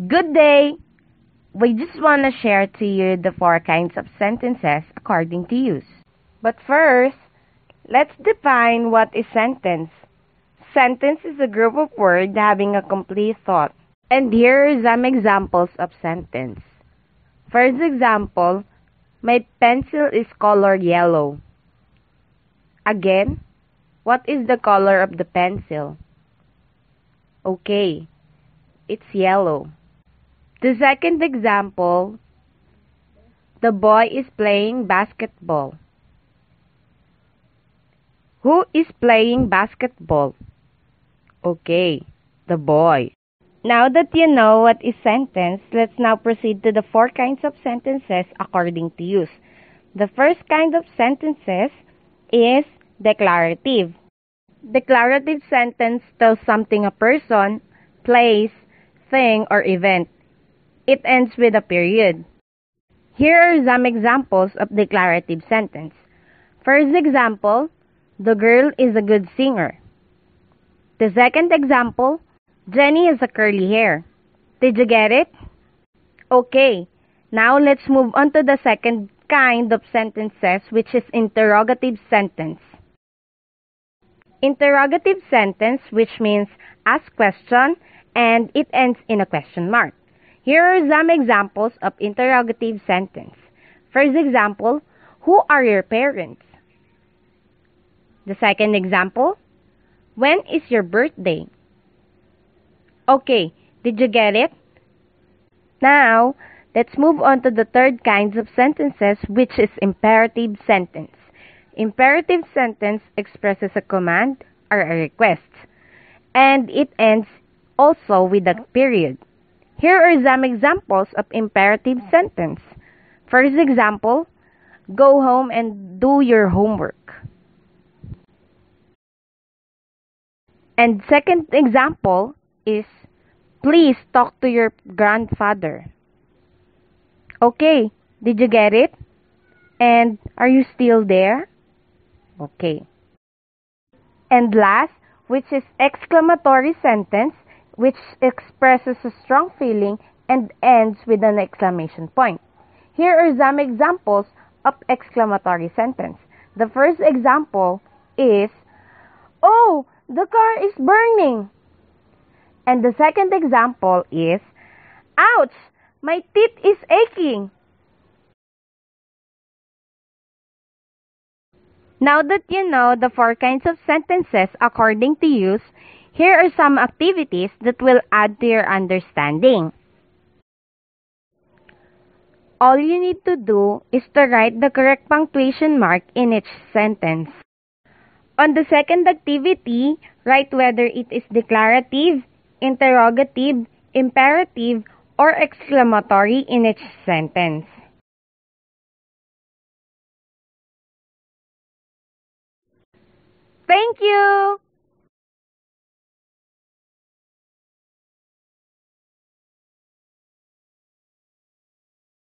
Good day! We just want to share to you the 4 kinds of sentences according to use. But first, let's define what is sentence. Sentence is a group of words having a complete thought. And here are some examples of sentence. First example, my pencil is colored yellow. Again, what is the color of the pencil? Okay, it's yellow. The second example, the boy is playing basketball. Who is playing basketball? Okay, the boy. Now that you know what is sentence, let's now proceed to the 4 kinds of sentences according to use. The first kind of sentences is declarative. Declarative sentence tells something a person, place, thing, or event. It ends with a period. Here are some examples of declarative sentence. First example, the girl is a good singer. The second example, Jenny has a curly hair. Did you get it? Okay, now let's move on to the second kind of sentences, which is interrogative sentence. Interrogative sentence, which means ask question and it ends in a question mark. Here are some examples of interrogative sentence. First example, who are your parents? The second example, when is your birthday? Okay, did you get it? Now, let's move on to the third kinds of sentences, which is imperative sentence. Imperative sentence expresses a command or a request, and it ends also with a period. Here are some examples of imperative sentence. First example, go home and do your homework. And second example is, please talk to your grandfather. Okay, did you get it? And are you still there? Okay. And last, which is exclamatory sentence, which expresses a strong feeling and ends with an exclamation point. Here are some examples of exclamatory sentence. The first example is, oh, the car is burning. And the second example is, ouch, my teeth is aching. Now that you know the 4 kinds of sentences according to use, here are some activities that will add to your understanding. All you need to do is to write the correct punctuation mark in each sentence. On the second activity, write whether it is declarative, interrogative, imperative, or exclamatory in each sentence. Thank you!